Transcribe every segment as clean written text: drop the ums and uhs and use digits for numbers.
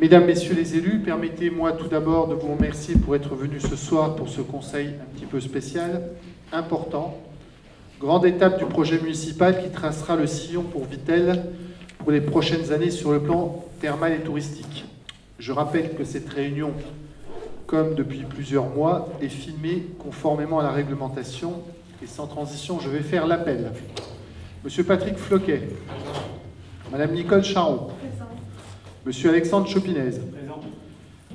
Mesdames, Messieurs les élus, permettez-moi tout d'abord de vous remercier pour être venus ce soir pour ce conseil un petit peu spécial, important. Grande étape du projet municipal qui tracera le sillon pour Vittel pour les prochaines années sur le plan thermal et touristique. Je rappelle que cette réunion, comme depuis plusieurs mois, est filmée conformément à la réglementation. Et sans transition, je vais faire l'appel. Monsieur Patrick Floquet. Madame Nicole Charon. Monsieur Alexandre Chopinez. Présent.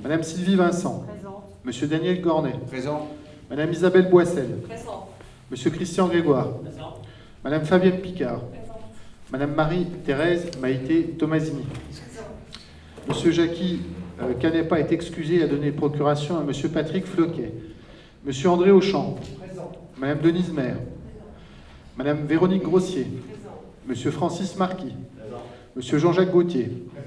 Madame Sylvie Vincent. Présent. Monsieur Daniel Gornet. Présent. Madame Isabelle Boissel. Présent. Monsieur Christian Grégoire. Présent. Madame Fabienne Picard. Présent. Madame Marie-Thérèse Maïté Tomasini. Présent. Monsieur Jackie Canepa est excusé et a donné procuration à Monsieur Patrick Floquet. Monsieur André Auchamp. Présent. Madame Denise Maire. Madame Véronique Grossier. Présent. Monsieur Francis Marquis. Présent. Monsieur Jean-Jacques Gauthier. Présent.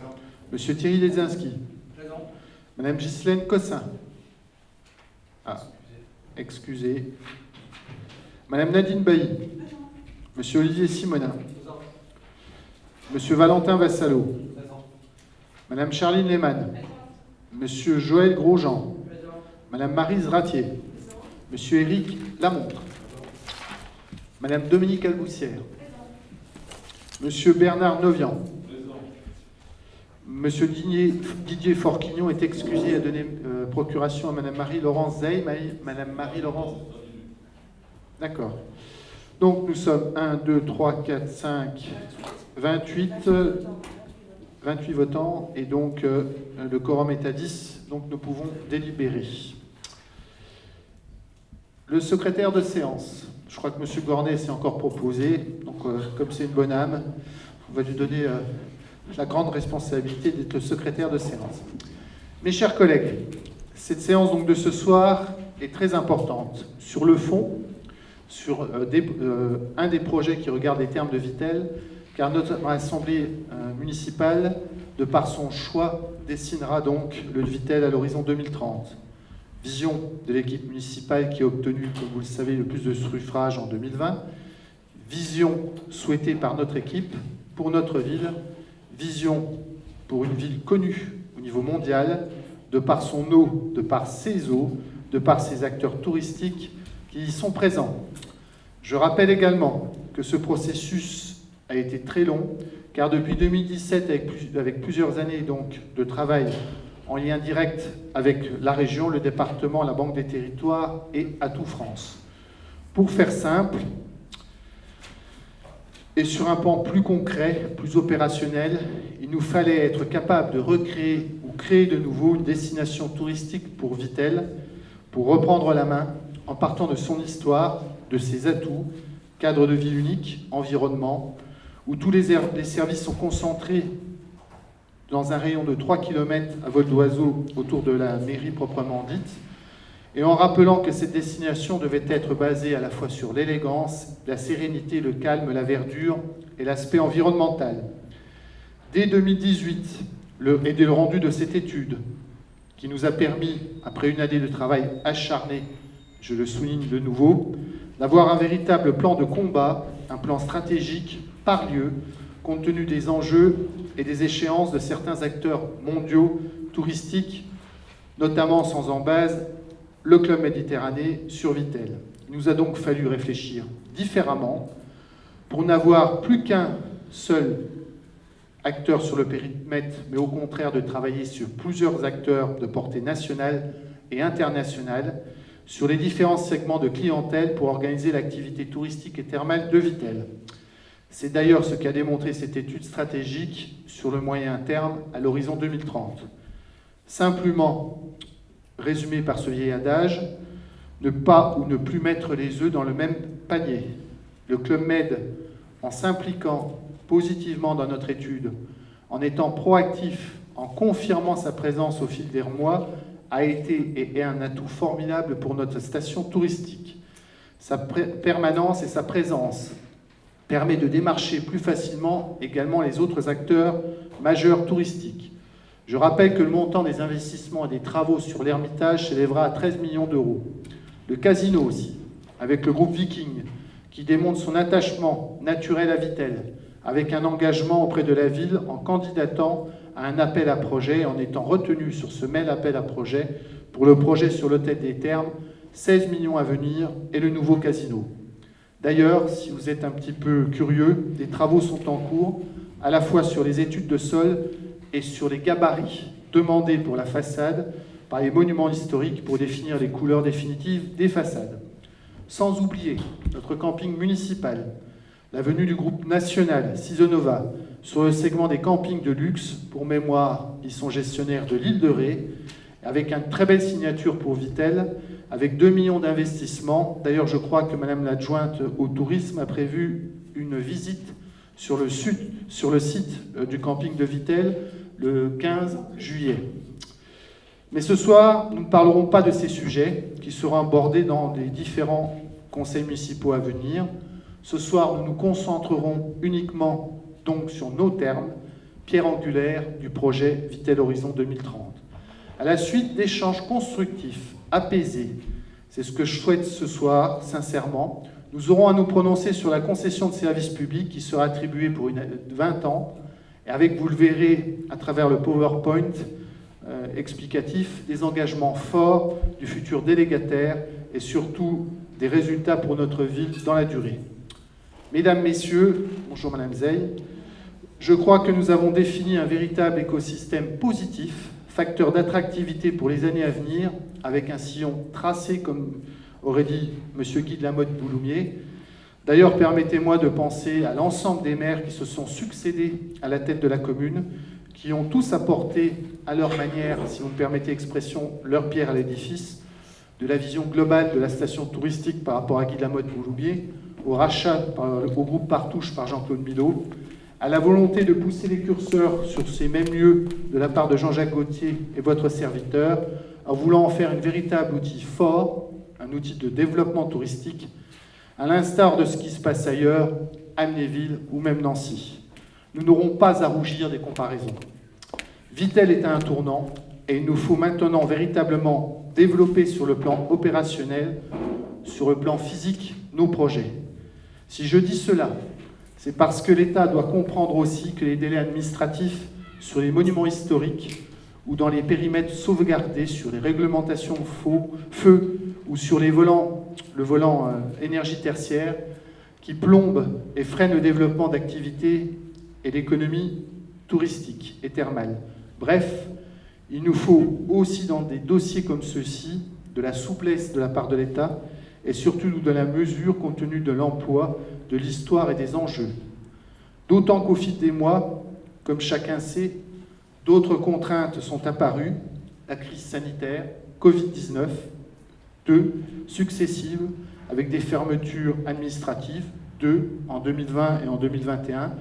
Monsieur Thierry Lezinski. Présent. Madame Ghislaine Cossin. Excusez. Madame Nadine Bailly. Monsieur Olivier Simonin. Présent. Monsieur Valentin Vassalo. Présent. Madame Charline Lehmann. Monsieur Joël Grosjean. Présent. Madame Maryse Ratier. Monsieur Éric Lamontre. Madame Dominique Alboussière. Monsieur Bernard Novian. Monsieur Didier Forquignon est excusé à donner procuration à Madame Marie-Laurence Zey. Madame Marie-Laurence. D'accord. Donc nous sommes 1, 2, 3, 4, 5, 28 votants. Et donc le quorum est à 10. Donc nous pouvons délibérer. Le secrétaire de séance. Je crois que M. Gornet s'est encore proposé. Donc comme c'est une bonne âme, on va lui donner la grande responsabilité d'être le secrétaire de séance. Mes chers collègues, cette séance donc de ce soir est très importante. Sur le fond, sur un des projets qui regarde les termes de Vittel, car notre assemblée municipale, de par son choix, dessinera donc le Vittel à l'horizon 2030. Vision de l'équipe municipale qui a obtenu, comme vous le savez, le plus de suffrages en 2020. Vision souhaitée par notre équipe pour notre ville. Vision pour une ville connue au niveau mondial, de par son eau, de par ses eaux, de par ses acteurs touristiques qui y sont présents. Je rappelle également que ce processus a été très long, car depuis 2017, avec plusieurs années donc de travail en lien direct avec la région, le département, la Banque des Territoires et Atout France. Pour faire simple, et sur un plan plus concret, plus opérationnel, il nous fallait être capable de recréer ou créer de nouveau une destination touristique pour Vittel, pour reprendre la main en partant de son histoire, de ses atouts, cadre de vie unique, environnement, où tous les services sont concentrés dans un rayon de 3 km à vol d'oiseau autour de la mairie proprement dite, et en rappelant que cette destination devait être basée à la fois sur l'élégance, la sérénité, le calme, la verdure et l'aspect environnemental. Dès 2018, et dès le rendu de cette étude, qui nous a permis, après une année de travail acharné, je le souligne de nouveau, d'avoir un véritable plan de combat, un plan stratégique par lieu, compte tenu des enjeux et des échéances de certains acteurs mondiaux touristiques, notamment sans en base le Club Méditerranée sur Vittel. Il nous a donc fallu réfléchir différemment pour n'avoir plus qu'un seul acteur sur le périmètre, mais au contraire de travailler sur plusieurs acteurs de portée nationale et internationale sur les différents segments de clientèle pour organiser l'activité touristique et thermale de Vittel. C'est d'ailleurs ce qu'a démontré cette étude stratégique sur le moyen terme à l'horizon 2030. Simplement, résumé par ce vieil adage, ne pas ou ne plus mettre les œufs dans le même panier. Le Club Med, en s'impliquant positivement dans notre étude, en étant proactif, en confirmant sa présence au fil des mois, a été et est un atout formidable pour notre station touristique. Sa permanence et sa présence permet de démarcher plus facilement également les autres acteurs majeurs touristiques. Je rappelle que le montant des investissements et des travaux sur l'Ermitage s'élèvera à 13 millions d'euros. Le casino aussi, avec le groupe Viking, qui démontre son attachement naturel à Vittel, avec un engagement auprès de la ville en candidatant à un appel à projet en étant retenu sur ce même appel à projet pour le projet sur l'hôtel des Thermes, 16 millions à venir et le nouveau casino. D'ailleurs, si vous êtes un petit peu curieux, des travaux sont en cours, à la fois sur les études de sol et sur les gabarits demandés pour la façade par les monuments historiques pour définir les couleurs définitives des façades. Sans oublier notre camping municipal, la venue du groupe national Cisonova sur le segment des campings de luxe. Pour mémoire, ils sont gestionnaires de l'île de Ré, avec une très belle signature pour Vitel, avec 2 millions d'investissements. D'ailleurs, je crois que Madame l'adjointe au tourisme a prévu une visite sur le site du camping de Vitel le 15 juillet. Mais ce soir, nous ne parlerons pas de ces sujets qui seront abordés dans les différents conseils municipaux à venir. Ce soir, nous nous concentrerons uniquement donc sur nos termes, pierre angulaire du projet Vitel Horizon 2030. À la suite d'échanges constructifs, apaisés, c'est ce que je souhaite ce soir, sincèrement, nous aurons à nous prononcer sur la concession de services publics qui sera attribuée pour 20 ans, et avec, vous le verrez à travers le PowerPoint explicatif, des engagements forts du futur délégataire et surtout des résultats pour notre ville dans la durée. Mesdames, Messieurs, bonjour Madame Zeil, je crois que nous avons défini un véritable écosystème positif, facteur d'attractivité pour les années à venir, avec un sillon tracé, comme aurait dit M. Guy de la Motte-Bouloumier. D'ailleurs, permettez-moi de penser à l'ensemble des maires qui se sont succédés à la tête de la commune, qui ont tous apporté à leur manière, si vous me permettez l'expression, leur pierre à l'édifice, de la vision globale de la station touristique par rapport à Guy de la Motte-Bouloumier, au rachat au groupe Partouche par Jean-Claude Milot, à la volonté de pousser les curseurs sur ces mêmes lieux de la part de Jean-Jacques Gauthier et votre serviteur, en voulant en faire un véritable outil fort, un outil de développement touristique, à l'instar de ce qui se passe ailleurs, Amnéville ou même Nancy. Nous n'aurons pas à rougir des comparaisons. Vitel est à un tournant et il nous faut maintenant véritablement développer sur le plan opérationnel, sur le plan physique, nos projets. Si je dis cela, c'est parce que l'État doit comprendre aussi que les délais administratifs sur les monuments historiques ou dans les périmètres sauvegardés sur les réglementations feu ou sur le volant énergie tertiaire qui plombe et freine le développement d'activités et l'économie touristique et thermale. Bref, il nous faut aussi dans des dossiers comme ceux-ci de la souplesse de la part de l'État et surtout de la mesure compte tenu de l'emploi, de l'histoire et des enjeux. D'autant qu'au fil des mois, comme chacun sait, d'autres contraintes sont apparues, la crise sanitaire, Covid-19, successives, avec des fermetures administratives, en 2020 et en 2021,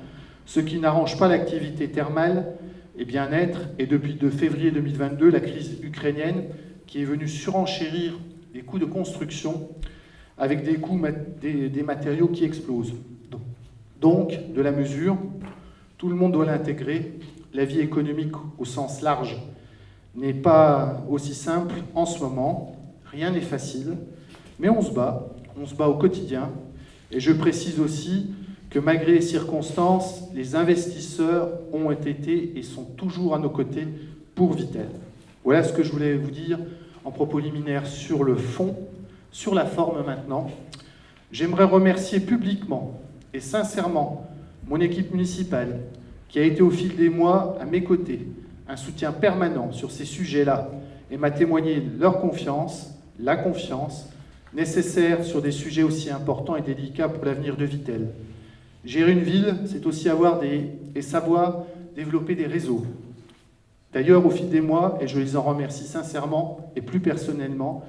ce qui n'arrange pas l'activité thermale et bien-être, et depuis février 2022, la crise ukrainienne qui est venue surenchérir les coûts de construction avec des coûts des matériaux qui explosent. Donc, de la mesure, tout le monde doit l'intégrer. La vie économique au sens large n'est pas aussi simple en ce moment. Rien n'est facile, mais on se bat au quotidien. Et je précise aussi que malgré les circonstances, les investisseurs ont été et sont toujours à nos côtés pour Vitel. Voilà ce que je voulais vous dire en propos liminaire sur le fond. Sur la forme maintenant, j'aimerais remercier publiquement et sincèrement mon équipe municipale qui a été au fil des mois à mes côtés, un soutien permanent sur ces sujets-là et m'a témoigné leur confiance, la confiance nécessaire sur des sujets aussi importants et délicats pour l'avenir de Vitel. Gérer une ville, c'est aussi savoir développer des réseaux. D'ailleurs, au fil des mois, et je les en remercie sincèrement et plus personnellement,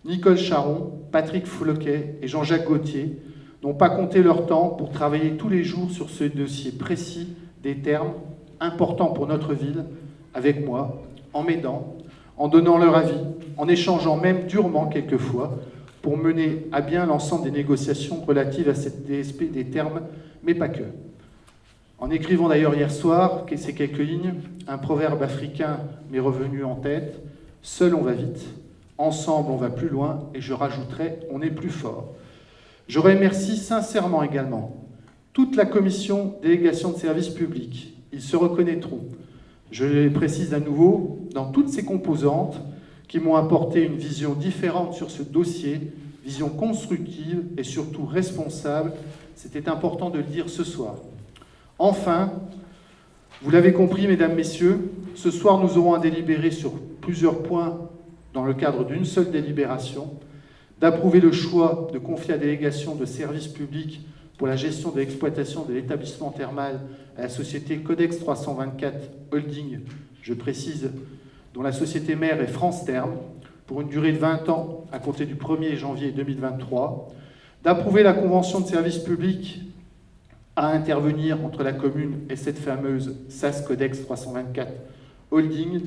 Nicole Charon, Patrick Floquet et Jean-Jacques Gauthier n'ont pas compté leur temps pour travailler tous les jours sur ce dossier précis des termes importants pour notre ville, avec moi, en m'aidant, en donnant leur avis, en échangeant même durement quelquefois, pour mener à bien l'ensemble des négociations relatives à cette DSP des termes, mais pas que. En écrivant d'ailleurs hier soir, ces quelques lignes, un proverbe africain m'est revenu en tête, « Seul on va vite, ensemble on va plus loin » et je rajouterai « on est plus fort ». Je remercie sincèrement également toute la commission délégation de services publics. Ils se reconnaîtront. Je le précise à nouveau, dans toutes ces composantes qui m'ont apporté une vision différente sur ce dossier, vision constructive et surtout responsable. C'était important de le dire ce soir. Enfin, vous l'avez compris, mesdames, messieurs, ce soir nous aurons à délibérer sur plusieurs points dans le cadre d'une seule délibération, d'approuver le choix de confier la délégation de services publics pour la gestion de l'exploitation de l'établissement thermal à la société Codex 324 Holding, je précise, dont la société mère est France Therm, pour une durée de 20 ans à compter du 1er janvier 2023, d'approuver la convention de service public à intervenir entre la commune et cette fameuse SAS Codex 324 Holding,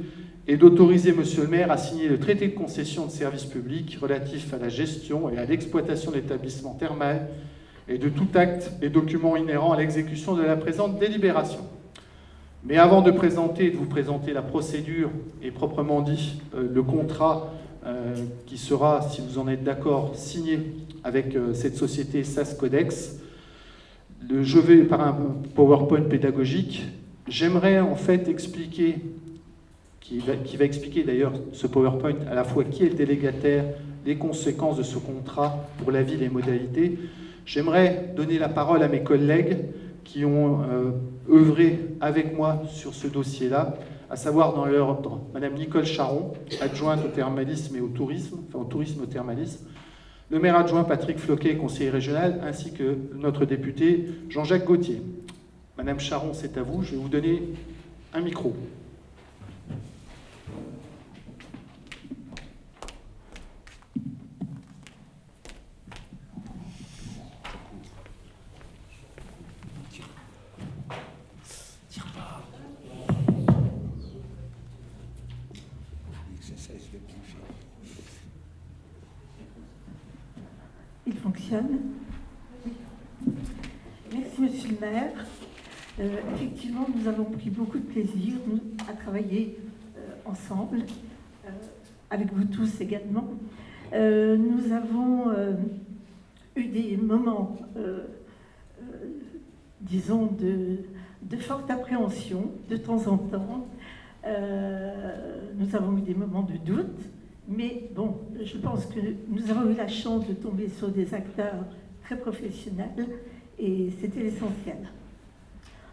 et d'autoriser Monsieur le maire à signer le traité de concession de service public relatif à la gestion et à l'exploitation de l'établissement thermal et de tout acte et document inhérent à l'exécution de la présente délibération. Mais avant de vous présenter la procédure et proprement dit le contrat qui sera, si vous en êtes d'accord, signé avec cette société SAS Codex, je vais par un PowerPoint pédagogique. J'aimerais en fait expliquer, qui va expliquer d'ailleurs ce PowerPoint, à la fois qui est le délégataire, les conséquences de ce contrat pour la ville et les modalités. J'aimerais donner la parole à mes collègues qui ont œuvré avec moi sur ce dossier-là, à savoir dans l'ordre Madame Nicole Charon, adjointe au thermalisme et au tourisme, enfin au tourisme et au thermalisme, le maire adjoint Patrick Floquet, conseiller régional, ainsi que notre député Jean-Jacques Gauthier. Madame Charon, c'est à vous, je vais vous donner un micro. Il fonctionne. Oui. Merci, Monsieur le maire. Effectivement, nous avons pris beaucoup de plaisir à travailler ensemble, avec vous tous également. Nous avons eu des moments, disons, de forte appréhension de temps en temps. Nous avons eu des moments de doute. Mais bon, je pense que nous avons eu la chance de tomber sur des acteurs très professionnels et c'était l'essentiel.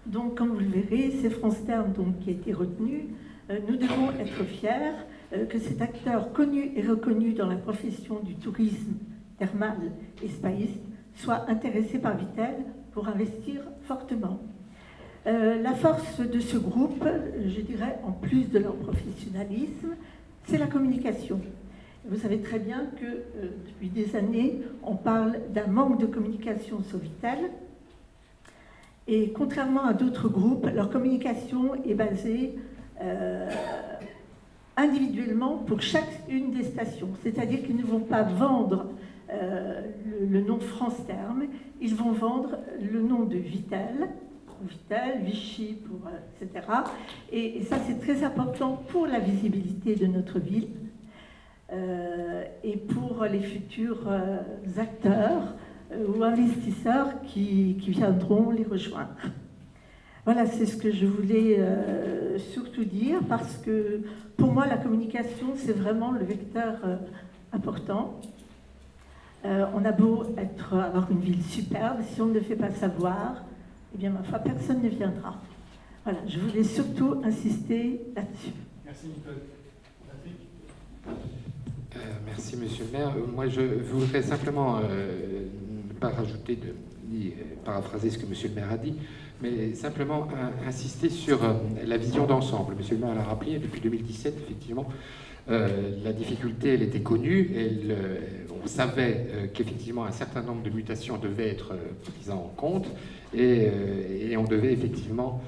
Donc, comme vous le verrez, c'est France Therm qui a été retenu. Nous devons être fiers que cet acteur connu et reconnu dans la profession du tourisme thermal et spaïste soit intéressé par Vittel pour investir fortement. La force de ce groupe, je dirais, en plus de leur professionnalisme, c'est la communication. Vous savez très bien que depuis des années, on parle d'un manque de communication sur Vittel. Et contrairement à d'autres groupes, leur communication est basée individuellement pour chacune des stations. C'est-à-dire qu'ils ne vont pas vendre le nom France Therm, ils vont vendre le nom de Vittel, Vichy, etc. Et ça, c'est très important pour la visibilité de notre ville et pour les futurs acteurs ou investisseurs qui viendront les rejoindre. Voilà, c'est ce que je voulais surtout dire, parce que pour moi, la communication, c'est vraiment le vecteur important. On a beau avoir une ville superbe, si on ne le fait pas savoir, eh bien, ma foi, personne ne viendra. Voilà, je voulais surtout insister là-dessus. Merci, Nicole. Merci, monsieur le maire. Moi, je voudrais simplement ne pas rajouter, ni paraphraser ce que monsieur le maire a dit, mais simplement insister sur la vision d'ensemble. Monsieur le maire l'a rappelé, depuis 2017, effectivement, la difficulté, elle était connue. On savait qu'effectivement, un certain nombre de mutations devaient être prises en compte. Et on devait effectivement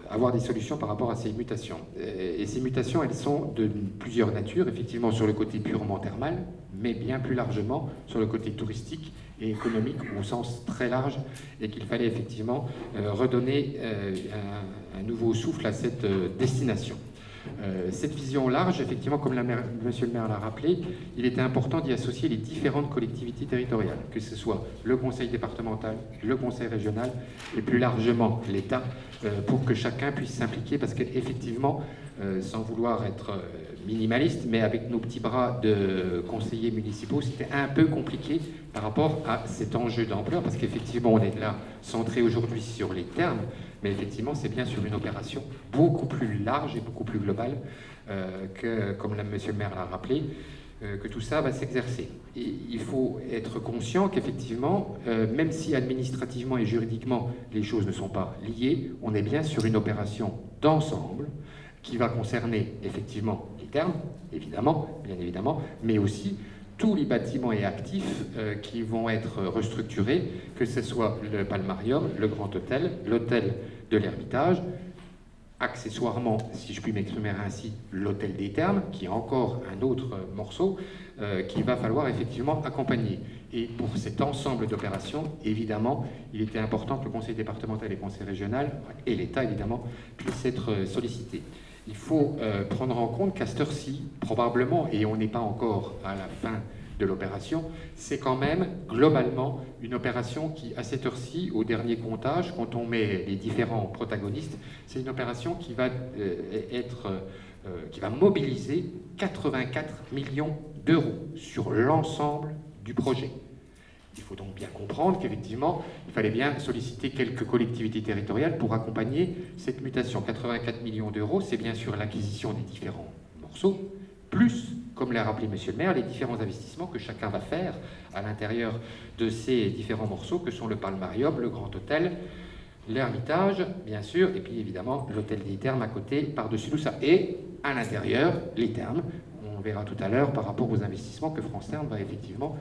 avoir des solutions par rapport à ces mutations. Et ces mutations, elles sont de plusieurs natures, effectivement sur le côté purement thermal, mais bien plus largement sur le côté touristique et économique au sens très large, et qu'il fallait effectivement redonner un nouveau souffle à cette destination. Cette vision large, effectivement, comme monsieur le maire l'a rappelé, il était important d'y associer les différentes collectivités territoriales, que ce soit le conseil départemental, le conseil régional et plus largement l'État, pour que chacun puisse s'impliquer, parce qu'effectivement, sans vouloir être minimaliste, mais avec nos petits bras de conseillers municipaux, c'était un peu compliqué par rapport à cet enjeu d'ampleur, parce qu'effectivement, on est là centré aujourd'hui sur les termes, mais effectivement, c'est bien sur une opération beaucoup plus large et beaucoup plus globale que, comme monsieur le maire l'a rappelé, que tout ça va s'exercer. Et il faut être conscient qu'effectivement, même si administrativement et juridiquement les choses ne sont pas liées, on est bien sur une opération d'ensemble qui va concerner effectivement les termes, évidemment, bien évidemment, mais aussi tous les bâtiments et actifs qui vont être restructurés, que ce soit le Palmarium, le Grand Hôtel, l'Hôtel de l'Ermitage, accessoirement, si je puis m'exprimer ainsi, l'Hôtel des Thermes, qui est encore un autre morceau qu'il va falloir effectivement accompagner. Et pour cet ensemble d'opérations, évidemment, il était important que le Conseil départemental et le Conseil régional, et l'État évidemment, puissent être sollicités. Il faut prendre en compte qu'à cette heure-ci, probablement, et on n'est pas encore à la fin de l'opération, c'est quand même globalement une opération qui, à cette heure-ci, au dernier comptage, quand on met les différents protagonistes, c'est une opération qui va qui va mobiliser 84 millions d'euros sur l'ensemble du projet. Il faut donc bien comprendre qu'effectivement, il fallait bien solliciter quelques collectivités territoriales pour accompagner cette mutation. 84 millions d'euros, c'est bien sûr l'acquisition des différents morceaux, plus, comme l'a rappelé monsieur le maire, les différents investissements que chacun va faire à l'intérieur de ces différents morceaux que sont le Palmarium, le Grand Hôtel, l'Ermitage, bien sûr, et puis évidemment l'Hôtel des Thermes à côté, par-dessus tout ça. Et à l'intérieur, les thermes. On verra tout à l'heure par rapport aux investissements que France Terme va effectivement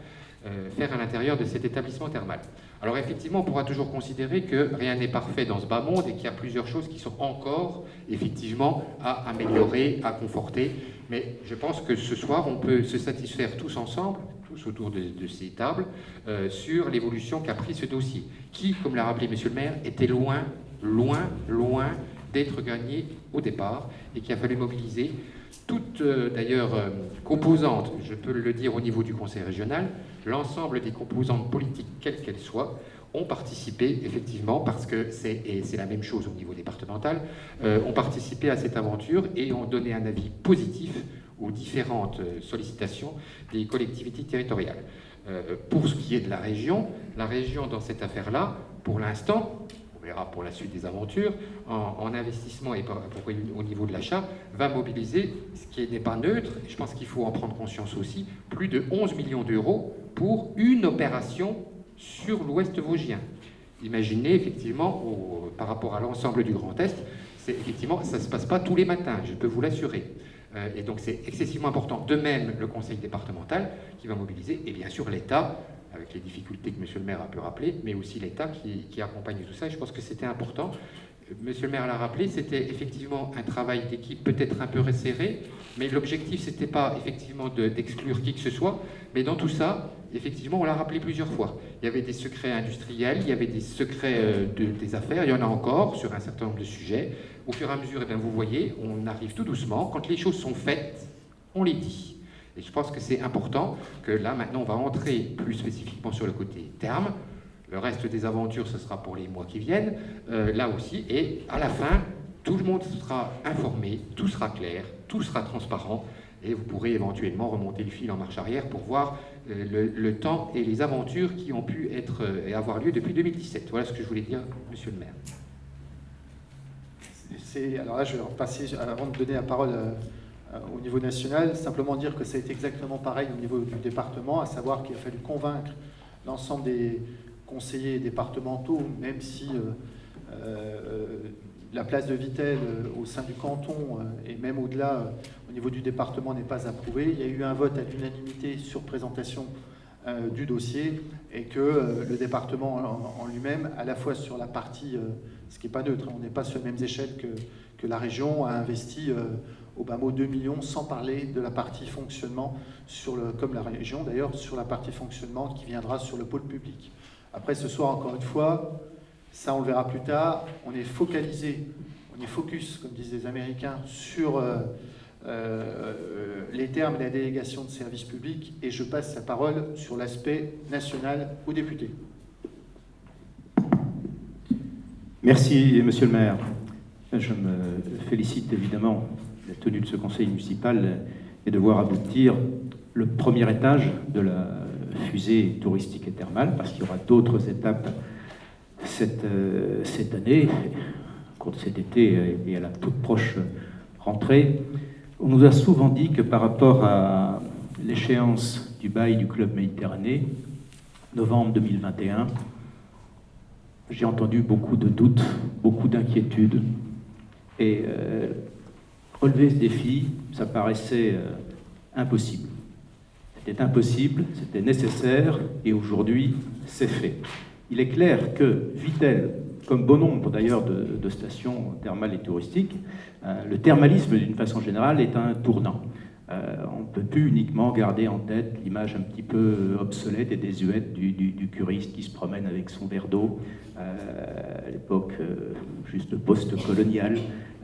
faire à l'intérieur de cet établissement thermal. Alors effectivement, on pourra toujours considérer que rien n'est parfait dans ce bas monde et qu'il y a plusieurs choses qui sont encore effectivement à améliorer, à conforter. Mais je pense que ce soir, on peut se satisfaire tous ensemble, tous autour de ces tables, sur l'évolution qu'a pris ce dossier, qui, comme l'a rappelé monsieur le maire, était loin d'être gagné au départ et qu'il a fallu mobiliser toutes, d'ailleurs, composantes, je peux le dire au niveau du Conseil régional, l'ensemble des composantes politiques, quelles qu'elles soient, ont participé, effectivement, parce que c'est la même chose au niveau départemental, ont participé à cette aventure et ont donné un avis positif aux différentes sollicitations des collectivités territoriales. Pour ce qui est de la région, dans cette affaire-là, pour l'instant, on verra pour la suite des aventures, en investissement et au niveau de l'achat, va mobiliser, ce qui n'est pas neutre, et je pense qu'il faut en prendre conscience aussi, plus de 11 millions d'euros pour une opération sur l'ouest vosgien. Imaginez effectivement, par rapport à l'ensemble du Grand Est, effectivement, ça ne se passe pas tous les matins, je peux vous l'assurer. Et donc c'est excessivement important. De même, le conseil départemental qui va mobiliser, et bien sûr l'État, avec les difficultés que monsieur le maire a pu rappeler, mais aussi l'État qui accompagne tout ça. Et je pense que c'était important. Monsieur le maire l'a rappelé, c'était effectivement un travail d'équipe peut-être un peu resserré, mais l'objectif, c'était pas effectivement d'exclure qui que ce soit, mais dans tout ça, effectivement, on l'a rappelé plusieurs fois. Il y avait des secrets industriels, il y avait des secrets des affaires, il y en a encore sur un certain nombre de sujets. Au fur et à mesure, eh bien, vous voyez, on arrive tout doucement. Quand les choses sont faites, on les dit. Et je pense que c'est important que là, maintenant, on va entrer plus spécifiquement sur le côté terme. Le reste des aventures, ce sera pour les mois qui viennent, là aussi. Et à la fin, tout le monde sera informé, tout sera clair, tout sera transparent. Et vous pourrez éventuellement remonter le fil en marche arrière pour voir le temps et les aventures qui ont pu avoir lieu depuis 2017. Voilà ce que je voulais dire, monsieur le maire. Alors là, je vais repasser, avant de donner la parole au niveau national, simplement dire que ça a été exactement pareil au niveau du département, à savoir qu'il a fallu convaincre l'ensemble des conseillers départementaux, même si la place de Vittel au sein du canton et même au-delà au niveau du département n'est pas approuvée. Il y a eu un vote à l'unanimité sur présentation du dossier et que le département en lui-même, à la fois sur la partie, ce qui n'est pas neutre, on n'est pas sur les mêmes échelles que la région, a investi au bas mot 2 millions, sans parler de la partie fonctionnement, comme la région d'ailleurs, sur la partie fonctionnement qui viendra sur le pôle public. Après, ce soir, encore une fois, ça on le verra plus tard, on est focalisé au on est focus, comme disent les Américains, sur les termes et la délégation de services publics, et je passe la parole sur l'aspect national aux députés. Merci, monsieur le maire. Je me félicite évidemment de la tenue de ce conseil municipal et de voir aboutir le premier étage de la fusée touristique et thermale, parce qu'il y aura d'autres étapes cette année, au cours de cet été et à la toute proche rentrée. On nous a souvent dit que par rapport à l'échéance du bail du Club Méditerranée, novembre 2021, j'ai entendu beaucoup de doutes, beaucoup d'inquiétudes, et relever ce défi, ça paraissait impossible. C'était impossible, c'était nécessaire, et aujourd'hui, c'est fait. Il est clair que Vittel, comme bon nombre d'ailleurs de stations thermales et touristiques, le thermalisme d'une façon générale est un tournant. On ne peut plus uniquement garder en tête l'image un petit peu obsolète et désuète du curiste qui se promène avec son verre d'eau à l'époque juste post-coloniale,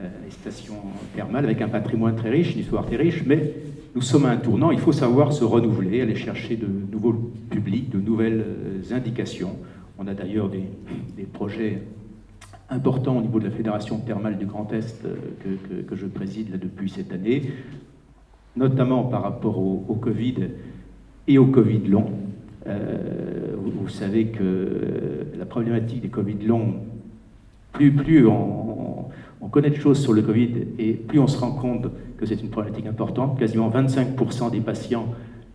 les stations thermales avec un patrimoine très riche, une histoire très riche, mais nous sommes à un tournant, il faut savoir se renouveler, aller chercher de nouveaux publics, de nouvelles indications. On a d'ailleurs des projets importants au niveau de la Fédération thermale du Grand Est que je préside là depuis cette année, notamment par rapport au Covid et au Covid long. Vous savez que la problématique des Covid longs, plus on connaît de choses sur le Covid et plus on se rend compte que c'est une problématique importante. Quasiment 25% des patients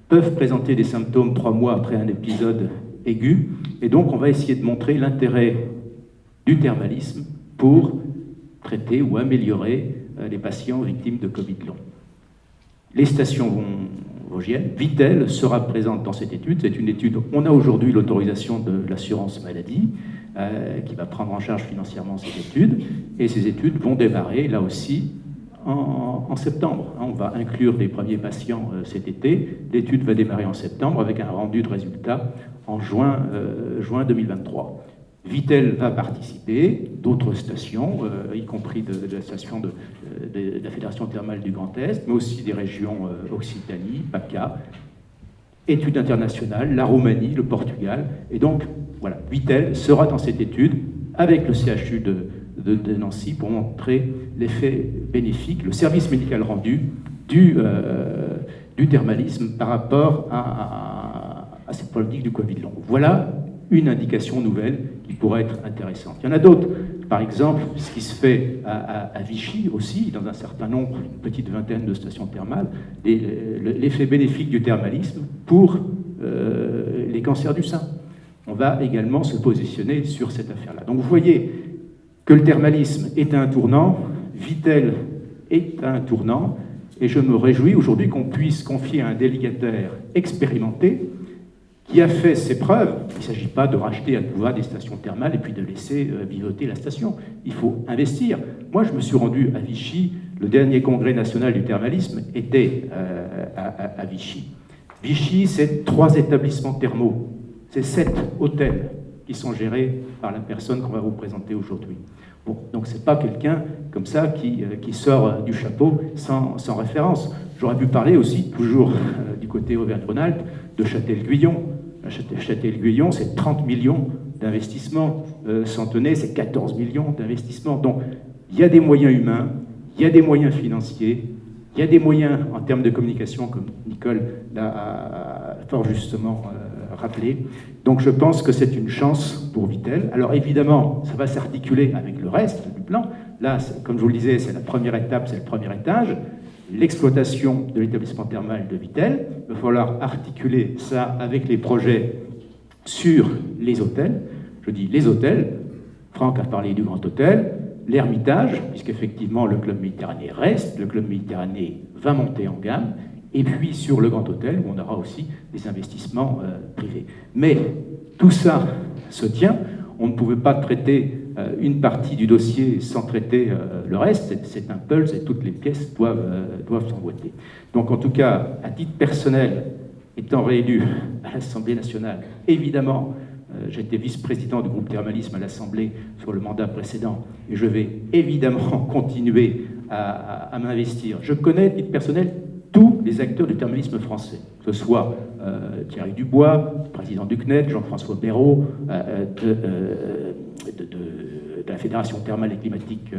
peuvent présenter des symptômes 3 mois après un épisode aigu. Et donc on va essayer de montrer l'intérêt du thermalisme pour traiter ou améliorer les patients victimes de Covid long. Les stations vosgiennes, Vittel sera présente dans cette étude. C'est une étude, on a aujourd'hui l'autorisation de l'assurance maladie qui va prendre en charge financièrement cette étude, et ces études vont démarrer là aussi en septembre. On va inclure les premiers patients cet été. L'étude va démarrer en septembre avec un rendu de résultats en juin 2023. Vittel va participer, d'autres stations, y compris de la station de la Fédération thermale du Grand Est, mais aussi des régions Occitanie, PACA, études internationales, la Roumanie, le Portugal. Et donc, voilà, Vittel sera dans cette étude avec le CHU de Nancy pour montrer l'effet bénéfique, le service médical rendu du thermalisme par rapport à cette politique du Covid long. Voilà une indication nouvelle qui pourrait être intéressante. Il y en a d'autres. Par exemple, ce qui se fait à Vichy aussi, dans un certain nombre, une petite vingtaine de stations thermales, l'effet bénéfique du thermalisme pour les cancers du sein. On va également se positionner sur cette affaire-là. Donc vous voyez que le thermalisme est à un tournant, Vittel est à un tournant, et je me réjouis aujourd'hui qu'on puisse confier à un délégataire expérimenté qui a fait ses preuves. Il ne s'agit pas de racheter à tout va des stations thermales et puis de laisser vivoter la station. Il faut investir. Moi, je me suis rendu à Vichy. Le dernier congrès national du thermalisme était à Vichy. Vichy, c'est 3 établissements thermaux. C'est 7 hôtels qui sont gérés par la personne qu'on va vous présenter aujourd'hui. Bon, donc c'est pas quelqu'un comme ça qui sort du chapeau sans référence. J'aurais pu parler aussi, toujours du côté Auvergne-Rhône-Alpes, de Châtel-Guyon. Châtel-Guyon, c'est 30 millions d'investissements. Centenay, c'est 14 millions d'investissements. Donc, il y a des moyens humains, il y a des moyens financiers, il y a des moyens en termes de communication, comme Nicole l'a fort justement rappelé. Donc, je pense que c'est une chance pour Vittel. Alors, évidemment, ça va s'articuler avec le reste du plan. Là, comme je vous le disais, c'est la première étape, c'est le premier étage. L'exploitation de l'établissement thermal de Vittel. Il va falloir articuler ça avec les projets sur les hôtels. Je dis les hôtels. Franck a parlé du Grand Hôtel, l'Ermitage, puisqu'effectivement le Club Méditerranée reste, le Club Méditerranée va monter en gamme, et puis sur le Grand Hôtel, où on aura aussi des investissements privés. Mais tout ça se tient. On ne pouvait pas traiter une partie du dossier sans traiter le reste. C'est un puzzle et toutes les pièces doivent s'emboîter. Donc en tout cas, à titre personnel, étant réélu à l'Assemblée nationale, évidemment, J'étais vice-président du groupe Thermalisme à l'Assemblée sur le mandat précédent et je vais évidemment continuer à m'investir. Je connais, à titre personnel, tous les acteurs du thermalisme français, que ce soit Thierry Dubois, président du CNED, Jean-François Béraud, de la Fédération thermale et climatique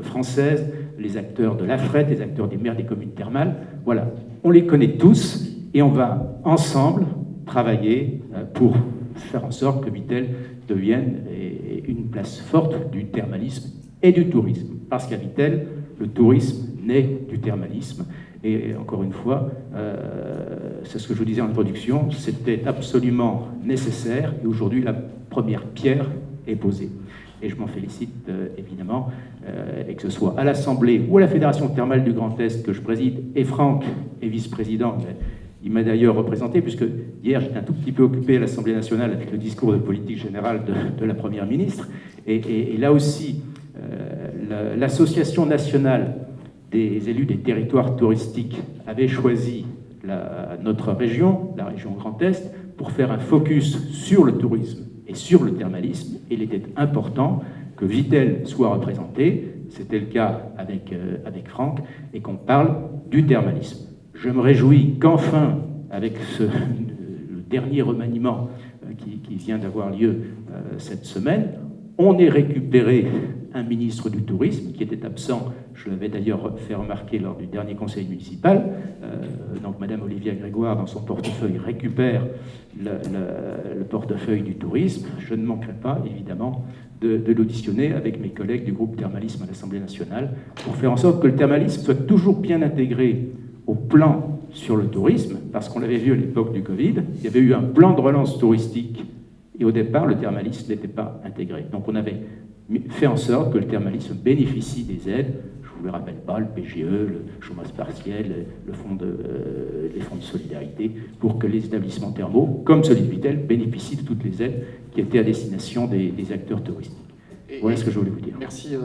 française, les acteurs de l'AFRET, les acteurs des maires des communes thermales. Voilà, on les connaît tous et on va ensemble travailler pour faire en sorte que Vittel devienne une place forte du thermalisme et du tourisme. Parce qu'à Vittel, le tourisme naît du thermalisme. Et encore une fois, c'est ce que je vous disais en introduction, c'était absolument nécessaire. Et aujourd'hui, la première pierre est posée. Et je m'en félicite évidemment, et que ce soit à l'Assemblée ou à la Fédération thermale du Grand Est que je préside, et Franck est vice-président. Il m'a d'ailleurs représenté, puisque hier j'étais un tout petit peu occupé à l'Assemblée nationale avec le discours de politique générale de la Première ministre. Et là aussi, l'Association nationale des élus des territoires touristiques avait choisi notre région, la région Grand Est, pour faire un focus sur le tourisme et sur le thermalisme. Il était important que Vittel soit représenté, c'était le cas avec Franck, et qu'on parle du thermalisme. Je me réjouis qu'enfin, avec le dernier remaniement qui vient d'avoir lieu cette semaine, on ait récupéré un ministre du tourisme qui était absent. Je l'avais d'ailleurs fait remarquer lors du dernier conseil municipal. Donc Madame Olivia Grégoire, dans son portefeuille, récupère le portefeuille du tourisme. Je ne manquerai pas, évidemment, de l'auditionner avec mes collègues du groupe Thermalisme à l'Assemblée nationale pour faire en sorte que le thermalisme soit toujours bien intégré au plan sur le tourisme, parce qu'on l'avait vu à l'époque du Covid, il y avait eu un plan de relance touristique et au départ, le thermalisme n'était pas intégré. Donc on avait fait en sorte que le thermalisme bénéficie des aides. Je ne vous le rappelle pas, le PGE, le chômage partiel, les fonds de solidarité, pour que les établissements thermaux, comme celui de Vittel, bénéficient de toutes les aides qui étaient à destination des acteurs touristiques. Voilà ce que je voulais vous dire. Merci,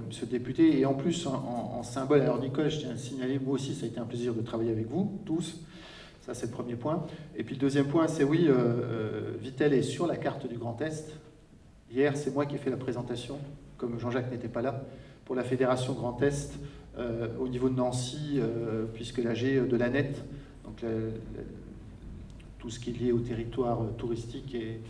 monsieur le député. Et en plus, en symbole, alors Nicole, je tiens à signaler, moi aussi, ça a été un plaisir de travailler avec vous, tous. Ça, c'est le premier point. Et puis le deuxième point, c'est oui, Vittel est sur la carte du Grand Est. Hier, c'est moi qui ai fait la présentation, comme Jean-Jacques n'était pas là, pour la Fédération Grand Est, au niveau de Nancy, puisque l'AG de la NET, donc tout ce qui est lié au territoire touristique et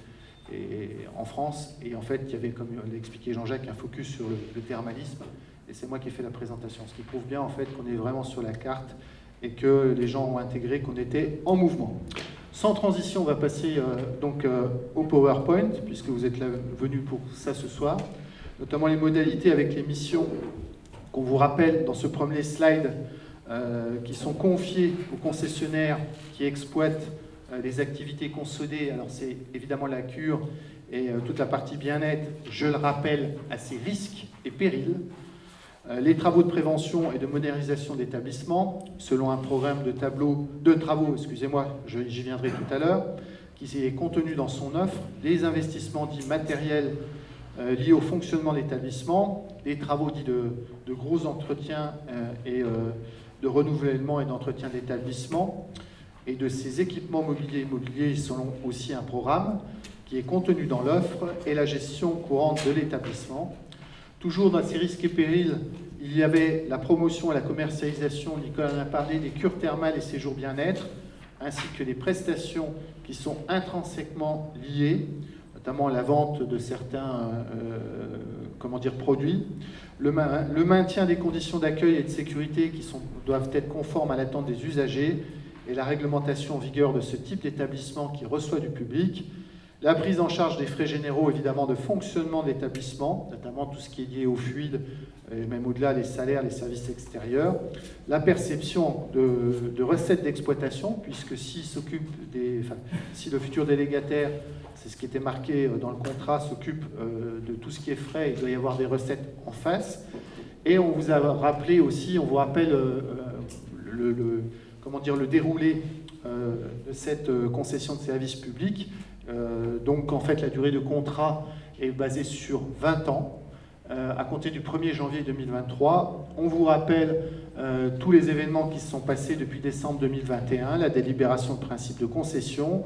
en France. Et en fait, il y avait, comme l'a expliqué Jean-Jacques, un focus sur le thermalisme. Et c'est moi qui ai fait la présentation. Ce qui prouve bien, en fait, qu'on est vraiment sur la carte et que les gens ont intégré qu'on était en mouvement. Sans transition, on va passer au PowerPoint, puisque vous êtes venus pour ça ce soir, notamment les modalités avec les missions qu'on vous rappelle dans ce premier slide, qui sont confiées aux concessionnaires qui exploitent les activités consolidées. Alors c'est évidemment la cure et toute la partie bien-être, je le rappelle, à ses risques et périls. Les travaux de prévention et de modernisation d'établissements, selon un programme de travaux, j'y viendrai tout à l'heure, qui est contenu dans son offre, les investissements dits matériels liés au fonctionnement de l'établissement, les travaux dits de gros entretiens et de renouvellement et d'entretien de l'établissement, et de ces équipements mobiliers et immobiliers, selon aussi un programme qui est contenu dans l'offre, et la gestion courante de l'établissement. Toujours dans ces risques et périls, il y avait la promotion et la commercialisation, Nicolas en a parlé, des cures thermales et séjours bien-être, ainsi que des prestations qui sont intrinsèquement liées, notamment la vente de certains produits, le maintien des conditions d'accueil et de sécurité qui doivent être conformes à l'attente des usagers, et la réglementation en vigueur de ce type d'établissement qui reçoit du public, la prise en charge des frais généraux, évidemment, de fonctionnement de l'établissement, notamment tout ce qui est lié aux fluides, et même au-delà, les salaires, les services extérieurs, la perception de recettes d'exploitation, puisque si le futur délégataire, c'est ce qui était marqué dans le contrat, s'occupe de tout ce qui est frais, il doit y avoir des recettes en face. Et on vous a rappelé aussi, on vous rappelle le déroulé de cette concession de services publics. Donc en fait la durée de contrat est basée sur 20 ans à compter du 1er janvier 2023. On vous rappelle tous les événements qui se sont passés depuis décembre 2021, la délibération de principe de concession,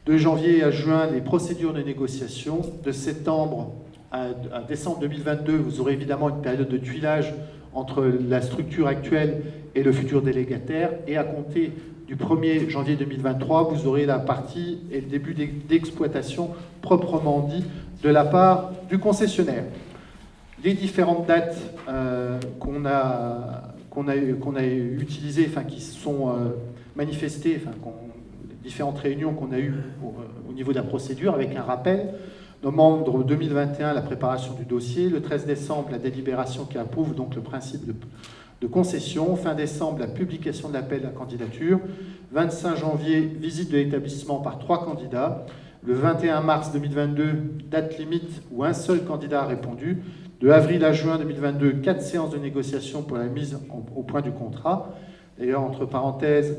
De janvier à juin, les procédures de négociation. De septembre à décembre 2022, vous aurez évidemment une période de tuilage entre la structure actuelle et le futur délégataire. Et à compter du 1er janvier 2023, vous aurez la partie et le début d'exploitation proprement dit de la part du concessionnaire. Les différentes dates qu'on a utilisées, enfin qui sont manifestées, enfin les différentes réunions qu'on a eues au niveau de la procédure, avec un rappel. Novembre 2021, la préparation du dossier. Le 13 décembre, la délibération qui approuve donc le principe de concession. Fin décembre, la publication de l'appel à candidature. 25 janvier, visite de l'établissement par 3 candidats. Le 21 mars 2022, date limite où un seul candidat a répondu. De avril à juin 2022, 4 séances de négociation pour la mise au point du contrat. D'ailleurs, entre parenthèses,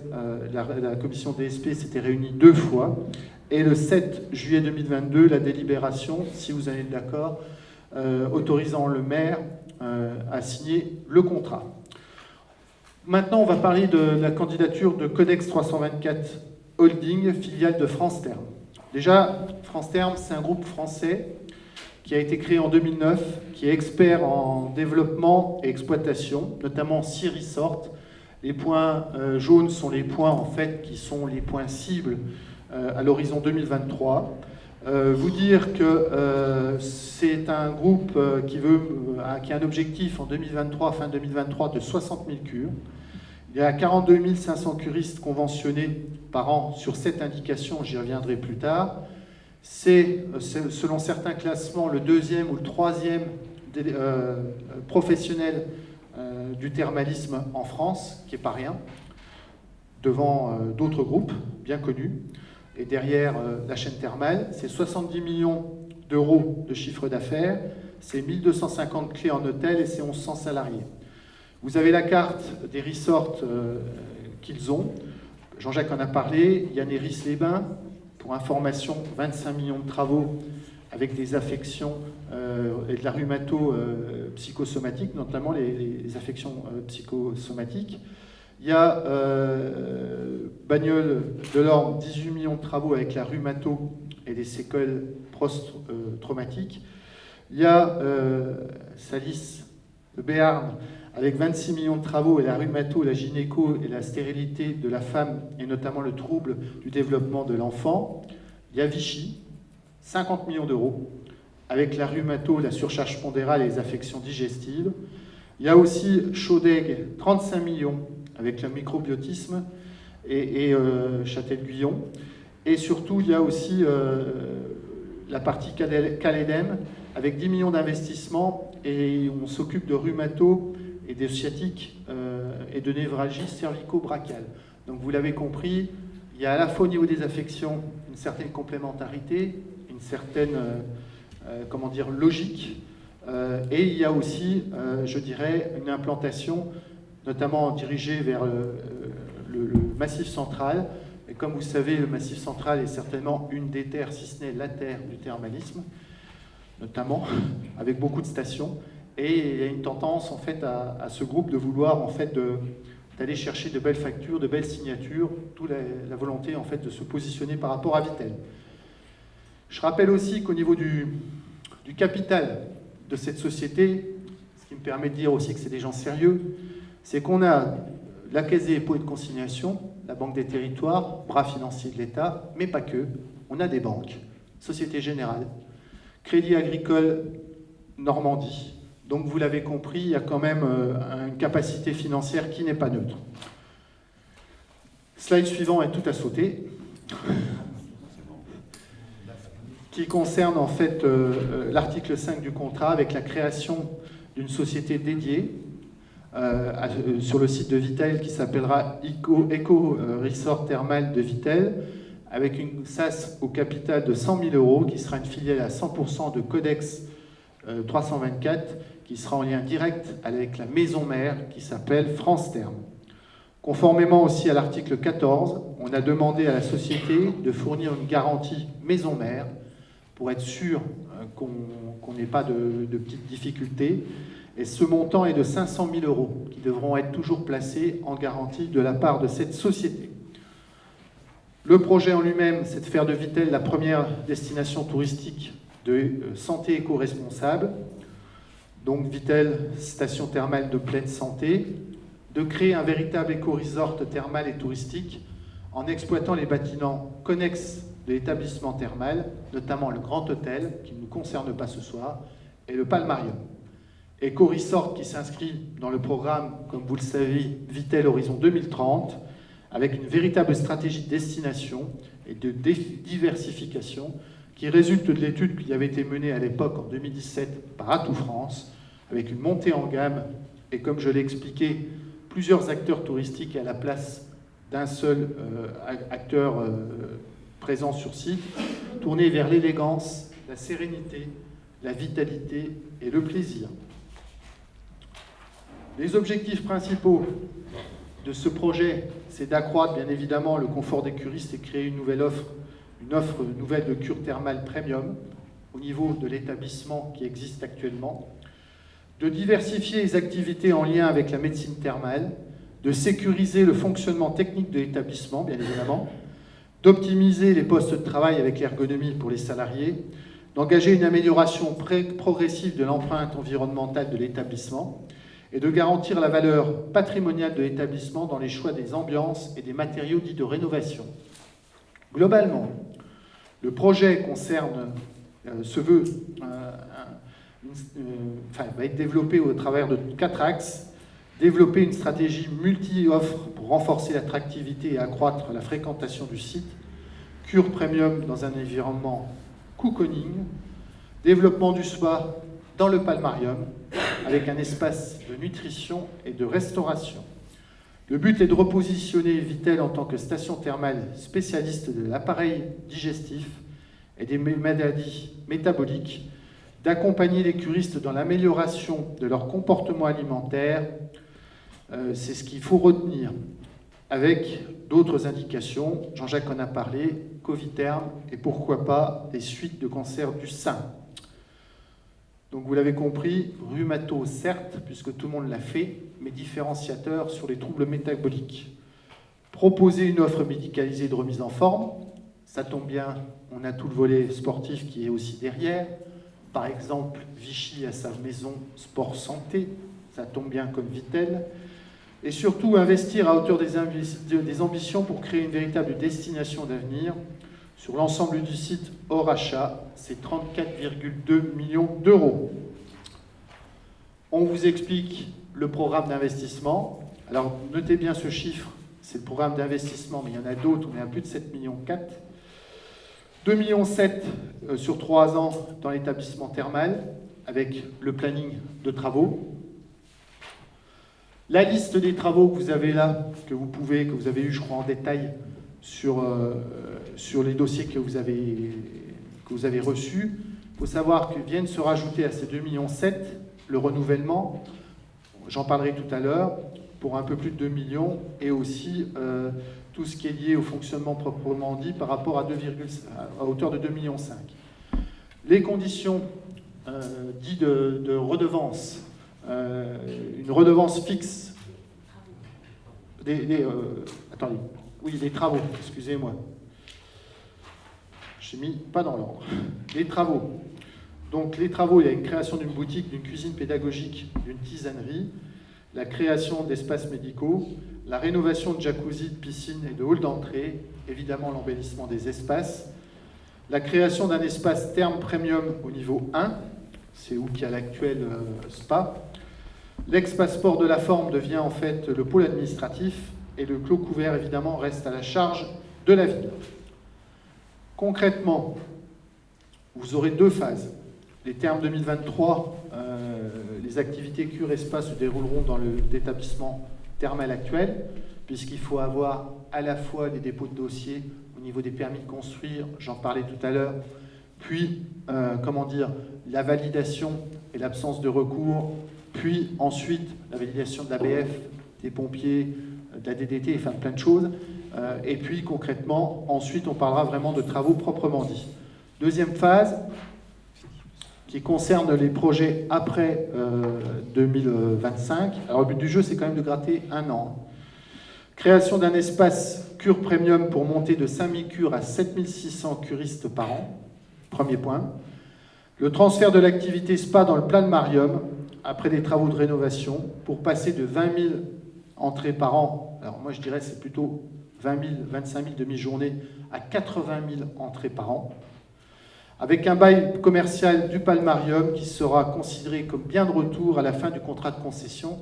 la commission DSP s'était réunie 2 fois. Et le 7 juillet 2022, la délibération, si vous allez être d'accord, autorisant le maire à signer le contrat. Maintenant, on va parler de la candidature de Codex 324 Holding, filiale de France Terme. Déjà, France Terme, c'est un groupe français qui a été créé en 2009, qui est expert en développement et exploitation, notamment 6 resorts. Les points jaunes sont les points, en fait, qui sont les points cibles à l'horizon 2023. Vous dire que c'est un groupe qui a un objectif en 2023, fin 2023, de 60 000 cures. Il y a 42 500 curistes conventionnés par an sur cette indication, j'y reviendrai plus tard. C'est, selon certains classements, le 2e ou le 3e professionnel du thermalisme en France, qui n'est pas rien, devant d'autres groupes bien connus. Et derrière la chaîne thermale, c'est 70 millions d'euros de chiffre d'affaires, c'est 1250 clés en hôtel et c'est 1100 salariés. Vous avez la carte des resorts qu'ils ont. Jean-Jacques en a parlé. Il y a Néris-les-Bains, pour information, 25 millions de travaux avec des affections et de la rhumato-psychosomatique, notamment les affections psychosomatiques. Il y a Bagnoles-Delorme, 18 millions de travaux avec la rhumato et des séquelles post-traumatiques. Il y a Salis, le Béarn, avec 26 millions de travaux et la rhumato, la gynéco et la stérilité de la femme, et notamment le trouble du développement de l'enfant. Il y a Vichy, 50 millions d'euros, avec la rhumato, la surcharge pondérale et les affections digestives. Il y a aussi Chaudaigue, 35 millions, avec le microbiotisme et Châtel-Guyon. Et surtout, il y a aussi la partie Calédem, avec 10 millions d'investissements, et on s'occupe de rhumato et de sciatique et de névralgie cervico-brachiale. Donc vous l'avez compris, il y a à la fois au niveau des affections une certaine complémentarité, une certaine logique, et il y a aussi, je dirais, une implantation, notamment dirigée vers le Massif central. Et comme vous savez, le Massif central est certainement une des terres, si ce n'est la terre du thermalisme, notamment, avec beaucoup de stations. Et il y a une tendance, en fait, à ce groupe de vouloir, en fait, d'aller chercher de belles factures, de belles signatures, d'où la volonté, en fait, de se positionner par rapport à Vittel. Je rappelle aussi qu'au niveau du capital de cette société, ce qui me permet de dire aussi que c'est des gens sérieux, c'est qu'on a la Caisse des dépôts et de consignation, la Banque des territoires, bras financier de l'État, mais pas que. On a des banques, Société Générale, Crédit Agricole Normandie. Donc vous l'avez compris, il y a quand même une capacité financière qui n'est pas neutre. Slide suivant est tout à sauter, qui concerne en fait l'article 5 du contrat avec la création d'une société dédiée sur le site de Vittel qui s'appellera Eco Resort Thermal de Vittel, avec une SAS au capital de 100 000 euros qui sera une filiale à 100% de Codex 324 qui sera en lien direct avec la maison mère qui s'appelle France Terme. Conformément aussi à l'article 14, on a demandé à la société de fournir une garantie maison mère pour être sûr qu'on n'ait pas de petites difficultés. Et ce montant est de 500 000 euros qui devront être toujours placés en garantie de la part de cette société. Le projet en lui-même, c'est de faire de Vittel la première destination touristique de santé éco-responsable. Donc Vittel, station thermale de pleine santé, de créer un véritable éco-resort thermal et touristique en exploitant les bâtiments connexes de l'établissement thermal, notamment le Grand Hôtel, qui ne nous concerne pas ce soir, et le Palmarium. Éco-resort qui s'inscrit dans le programme, comme vous le savez, Vittel Horizon 2030, avec une véritable stratégie de destination et de diversification qui résulte de l'étude qui avait été menée à l'époque en 2017 par Atout France, avec une montée en gamme et, comme je l'ai expliqué, plusieurs acteurs touristiques à la place d'un seul acteur présent sur site, tourné vers l'élégance, la sérénité, la vitalité et le plaisir. Les objectifs principaux de ce projet, c'est d'accroître bien évidemment le confort des curistes et créer une offre nouvelle de cure thermale premium au niveau de l'établissement qui existe actuellement, de diversifier les activités en lien avec la médecine thermale, de sécuriser le fonctionnement technique de l'établissement, bien évidemment, d'optimiser les postes de travail avec l'ergonomie pour les salariés, d'engager une amélioration progressive de l'empreinte environnementale de l'établissement et de garantir la valeur patrimoniale de l'établissement dans les choix des ambiances et des matériaux dits de rénovation. Globalement, le projet va être développé au travers de 4 axes. Développer une stratégie multi-offre pour renforcer l'attractivité et accroître la fréquentation du site. Cure premium dans un environnement cocooning. Développement du spa dans le Palmarium avec un espace de nutrition et de restauration. Le but est de repositionner Vittel en tant que station thermale spécialiste de l'appareil digestif et des maladies métaboliques, d'accompagner les curistes dans l'amélioration de leur comportement alimentaire. C'est ce qu'il faut retenir, avec d'autres indications. Jean-Jacques en a parlé, Coviterm et pourquoi pas des suites de cancer du sein. Donc vous l'avez compris, rhumato certes, puisque tout le monde l'a fait, mais différenciateur sur les troubles métaboliques. Proposer une offre médicalisée de remise en forme, ça tombe bien, on a tout le volet sportif qui est aussi derrière. Par exemple, Vichy a sa maison sport santé, ça tombe bien comme Vittel. Et surtout, investir à hauteur des ambitions pour créer une véritable destination d'avenir. Sur l'ensemble du site hors achat, c'est 34,2 millions d'euros. On vous explique le programme d'investissement. Alors, notez bien ce chiffre, c'est le programme d'investissement, mais il y en a d'autres, on est à plus de 7,4 millions. 2,7 millions sur 3 ans dans l'établissement thermal, avec le planning de travaux. La liste des travaux que vous avez là, que vous avez eu, je crois, en détail sur les dossiers que vous avez reçus. Il faut savoir que viennent se rajouter à ces 2,7 millions le renouvellement, j'en parlerai tout à l'heure, pour un peu plus de 2 millions, et aussi tout ce qui est lié au fonctionnement proprement dit par rapport à hauteur de 2,5 millions. Les conditions dites de redevance, une redevance fixe, attendez, oui, les travaux, excusez-moi, j'ai mis pas dans l'ordre, les travaux. Donc les travaux, il y a une création d'une boutique, d'une cuisine pédagogique, d'une tisanerie, la création d'espaces médicaux, la rénovation de jacuzzi, de piscine et de hall d'entrée, évidemment l'embellissement des espaces, la création d'un espace therme premium au niveau 1, c'est où qu'il y a l'actuel spa. L'ex-passeport de la forme devient en fait le pôle administratif et le clos couvert évidemment reste à la charge de la ville. Concrètement, vous aurez 2 phases. Les termes 2023, les activités cure et spa se dérouleront dans l'établissement thermal actuel, puisqu'il faut avoir à la fois les dépôts de dossiers au niveau des permis de construire, j'en parlais tout à l'heure, puis la validation et l'absence de recours, puis ensuite la validation de l'ABF, des pompiers, de la DDT, enfin plein de choses, et puis concrètement, ensuite on parlera vraiment de travaux proprement dits. Deuxième phase, qui concerne les projets après 2025. Alors le but du jeu, c'est quand même de gratter 1 an. Création d'un espace cure premium pour monter de 5000 cures à 7600 curistes par an. Premier point. Le transfert de l'activité spa dans le Planmarium, après des travaux de rénovation, pour passer de 20 000 entrées par an, alors moi je dirais c'est plutôt 20 000, 25 000 demi-journées, à 80 000 entrées par an, avec un bail commercial du Palmarium qui sera considéré comme bien de retour à la fin du contrat de concession,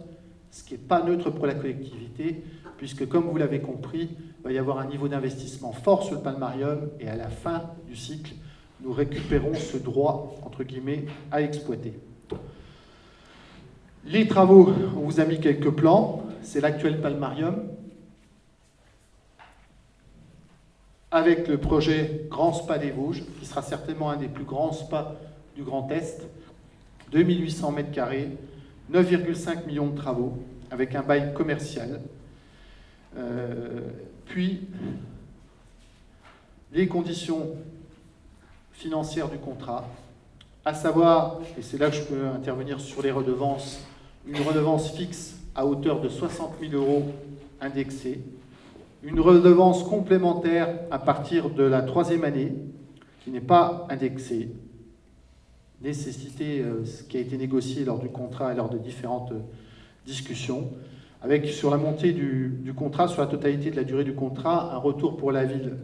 ce qui n'est pas neutre pour la collectivité, puisque comme vous l'avez compris, il va y avoir un niveau d'investissement fort sur le Palmarium, et à la fin du cycle, nous récupérons ce droit, entre guillemets, à exploiter. Les travaux, on vous a mis quelques plans, c'est l'actuel Palmarium, avec le projet Grand Spa des Vosges, qui sera certainement un des plus grands spas du Grand Est, 2800 m², 9,5 millions de travaux, avec un bail commercial. Puis, les conditions financières du contrat, à savoir, et c'est là que je peux intervenir sur les redevances, une redevance fixe à hauteur de 60 000 € indexée, une redevance complémentaire à partir de la 3e année, qui n'est pas indexée, nécessité ce qui a été négocié lors du contrat et lors de différentes discussions, avec sur la montée du contrat, sur la totalité de la durée du contrat, un retour pour la ville,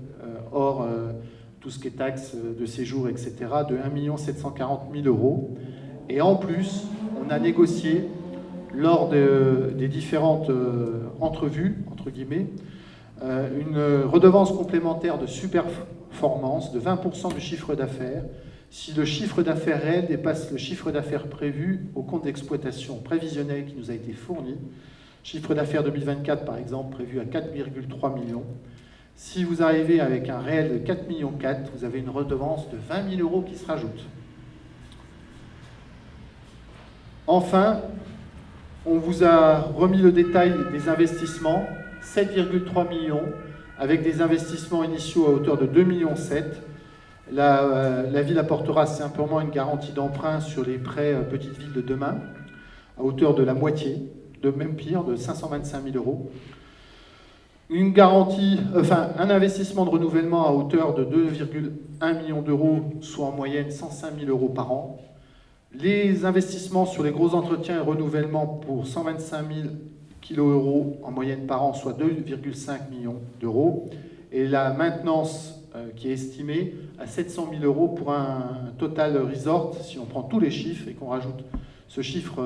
hors tout ce qui est taxes de séjour, etc., de 1 740 000 €. Et en plus, on a négocié, lors des différentes entrevues, entre guillemets, une redevance complémentaire de superperformance de 20% du chiffre d'affaires, si le chiffre d'affaires réel dépasse le chiffre d'affaires prévu au compte d'exploitation prévisionnel qui nous a été fourni. Chiffre d'affaires 2024, par exemple, prévu à 4,3 millions. Si vous arrivez avec un réel de 4,4 millions, vous avez une redevance de 20 000 € qui se rajoute. Enfin, on vous a remis le détail des investissements, 7,3 millions, avec des investissements initiaux à hauteur de 2,7 millions. La ville apportera simplement une garantie d'emprunt sur les prêts Petite Ville de demain, à hauteur de la moitié, de même pire, de 525 000 €. Une garantie, un investissement de renouvellement à hauteur de 2,1 millions d'euros, soit en moyenne 105 000 € par an. Les investissements sur les gros entretiens et renouvellements pour 125 000 kg € en moyenne par an, soit 2,5 millions d'euros. Et la maintenance qui est estimée à 700 000 € pour un total resort, si on prend tous les chiffres et qu'on rajoute ce chiffre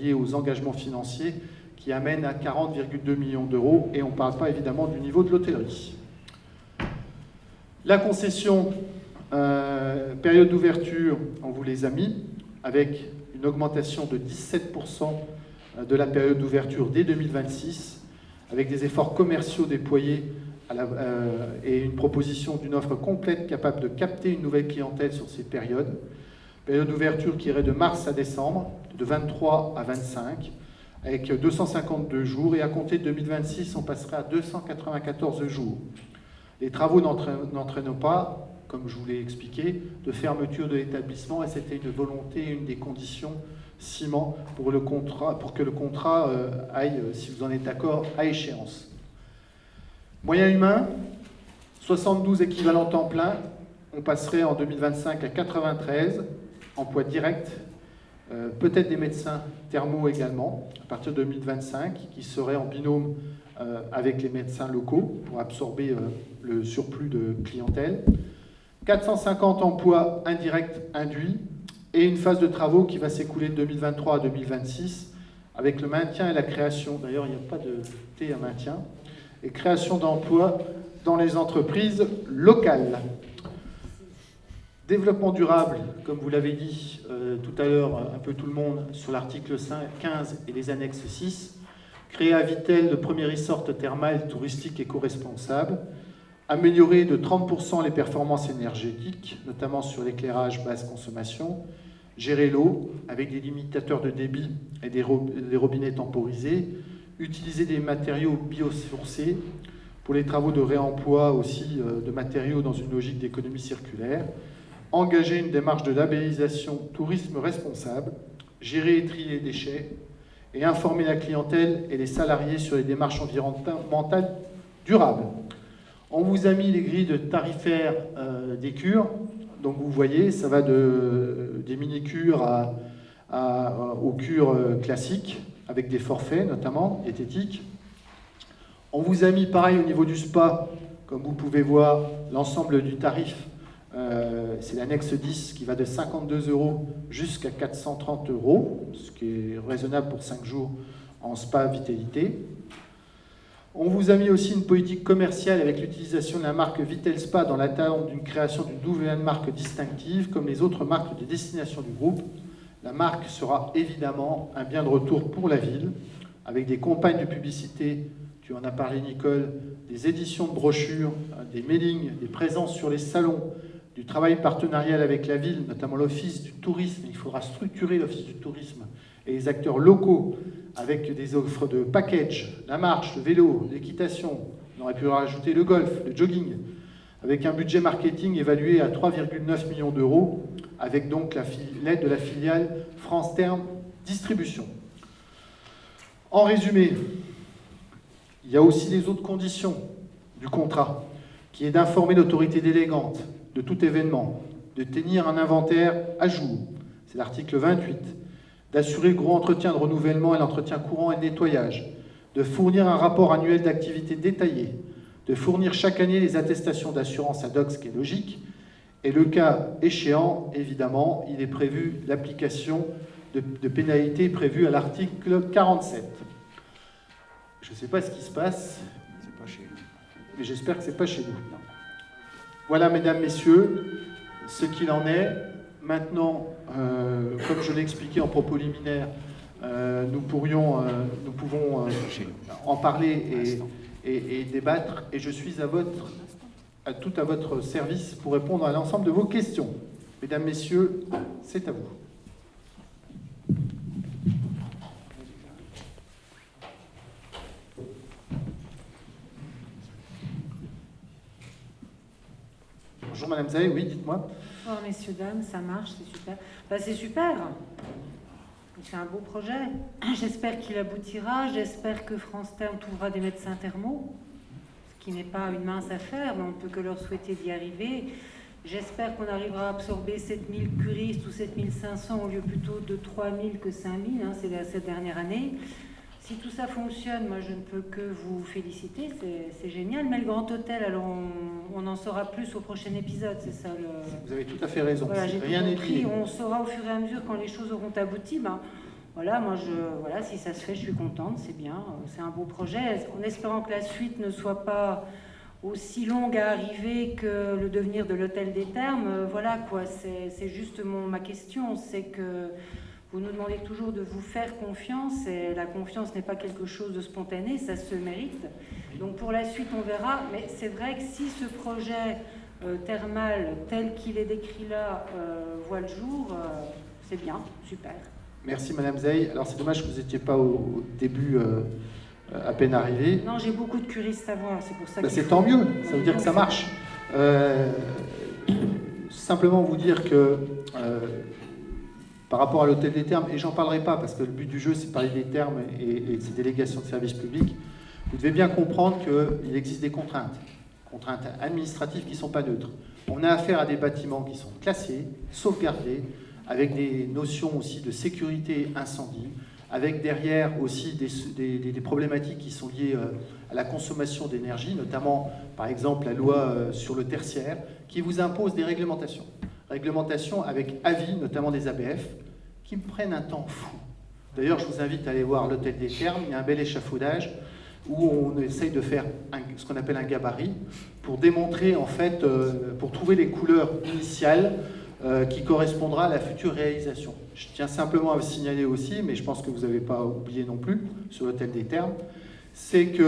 lié aux engagements financiers, qui amène à 40,2 millions d'euros, et on ne parle pas évidemment du niveau de l'hôtellerie. La concession, période d'ouverture, on vous les a mis, avec une augmentation de 17% de la période d'ouverture dès 2026, avec des efforts commerciaux déployés et une proposition d'une offre complète capable de capter une nouvelle clientèle sur ces périodes. Période d'ouverture qui irait de mars à décembre, de 23 à 25, avec 252 jours, et à compter de 2026, on passerait à 294 jours. Les travaux n'entraînent pas, comme je vous l'ai expliqué, de fermeture de l'établissement, et c'était une volonté, une des conditions ciment pour que le contrat aille, si vous en êtes d'accord, à échéance. Moyens humains, 72 équivalents temps plein, on passerait en 2025 à 93, emploi direct, peut-être des médecins thermaux également, à partir de 2025, qui seraient en binôme avec les médecins locaux pour absorber le surplus de clientèle. 450 emplois indirects induits et une phase de travaux qui va s'écouler de 2023 à 2026 avec le maintien et la création, d'ailleurs il n'y a pas de T à maintien, et création d'emplois dans les entreprises locales. Développement durable, comme vous l'avez dit tout à l'heure, un peu tout le monde, sur l'article 15 et les annexes 6. Créer à Vittel le premier resort thermal touristique éco-responsable. Améliorer de 30% les performances énergétiques, notamment sur l'éclairage basse consommation. Gérer l'eau avec des limitateurs de débit et des robinets temporisés. Utiliser des matériaux biosourcés pour les travaux de réemploi aussi de matériaux dans une logique d'économie circulaire. Engager une démarche de labellisation tourisme responsable, gérer et trier les déchets, et informer la clientèle et les salariés sur les démarches environnementales durables. On vous a mis les grilles de tarifaires des cures. Donc vous voyez, ça va des mini-cures aux cures classiques, avec des forfaits notamment, diététiques. On vous a mis pareil au niveau du spa, comme vous pouvez voir, l'ensemble du tarif, c'est l'annexe 10 qui va de 52 € jusqu'à 430 €, ce qui est raisonnable pour 5 jours en spa vitalité. On vous a mis aussi une politique commerciale avec l'utilisation de la marque Vitel Spa dans l'attente d'une création d'une nouvelle marque distinctive, comme les autres marques de destination du groupe. La marque sera évidemment un bien de retour pour la ville, avec des campagnes de publicité, tu en as parlé Nicole, des éditions de brochures, des mailings, des présences sur les salons, du travail partenarial avec la ville, notamment l'Office du tourisme. Il faudra structurer l'Office du tourisme et les acteurs locaux avec des offres de package, la marche, le vélo, l'équitation. On aurait pu rajouter le golf, le jogging, avec un budget marketing évalué à 3,9 millions €, avec donc l'aide de la filiale France Terme Distribution. En résumé, il y a aussi les autres conditions du contrat, qui est d'informer l'autorité délégante de tout événement, de tenir un inventaire à jour, c'est l'article 28, d'assurer le gros entretien de renouvellement et l'entretien courant et le nettoyage, de fournir un rapport annuel d'activité détaillé, de fournir chaque année les attestations d'assurance ad hoc, ce qui est logique, et le cas échéant, évidemment, il est prévu l'application de pénalités prévues à l'article 47. Je ne sais pas ce qui se passe, mais j'espère que ce n'est pas chez nous. Voilà, mesdames, messieurs, ce qu'il en est. Maintenant, comme je l'ai expliqué en propos liminaire, nous pouvons en parler et débattre, et je suis tout à votre service pour répondre à l'ensemble de vos questions. Mesdames, messieurs, c'est à vous. Bonjour Madame Zay, oui, dites-moi. Bonjour messieurs, dames, ça marche, c'est super. C'est super. C'est un beau projet. J'espère qu'il aboutira. J'espère que France Terme trouvera des médecins thermaux, ce qui n'est pas une mince affaire, mais on ne peut que leur souhaiter d'y arriver. J'espère qu'on arrivera à absorber 7000 curistes ou 7500 au lieu plutôt de 3000 que 5000, cette dernière année. Si tout ça fonctionne, moi je ne peux que vous féliciter, c'est génial. Mais le Grand Hôtel, alors on en saura plus au prochain épisode, c'est ça le... Vous avez tout à fait raison, voilà, rien n'est dit. On saura au fur et à mesure quand les choses auront abouti. Voilà, si ça se fait, je suis contente, c'est bien, c'est un beau projet. En espérant que la suite ne soit pas aussi longue à arriver que le devenir de l'Hôtel des Thermes, voilà quoi, c'est juste ma question, c'est que vous nous demandez toujours de vous faire confiance, et la confiance n'est pas quelque chose de spontané, ça se mérite. Donc pour la suite, on verra. Mais c'est vrai que si ce projet thermal, tel qu'il est décrit là, voit le jour, c'est bien, super. Merci Madame Zay. Alors c'est dommage que vous n'étiez pas au début, à peine arrivé. Non, j'ai beaucoup de curistes à voir, c'est pour ça que... C'est tant mieux, ça veut dire que ça marche. Simplement vous dire que... par rapport à l'Hôtel des Thermes, et j'en parlerai pas parce que le but du jeu c'est de parler des Thermes et de ces délégations de services publics, vous devez bien comprendre qu'il existe des contraintes administratives qui ne sont pas neutres. On a affaire à des bâtiments qui sont classés, sauvegardés, avec des notions aussi de sécurité incendie, avec derrière aussi des problématiques qui sont liées à la consommation d'énergie, notamment par exemple la loi sur le tertiaire, qui vous impose des réglementations. Réglementations avec avis, notamment des ABF, qui me prennent un temps fou. D'ailleurs, je vous invite à aller voir l'Hôtel des Thermes, il y a un bel échafaudage où on essaye de faire ce qu'on appelle un gabarit pour démontrer, en fait, pour trouver les couleurs initiales qui correspondra à la future réalisation. Je tiens simplement à vous signaler aussi, mais je pense que vous n'avez pas oublié non plus, sur l'Hôtel des Thermes, c'est qu'il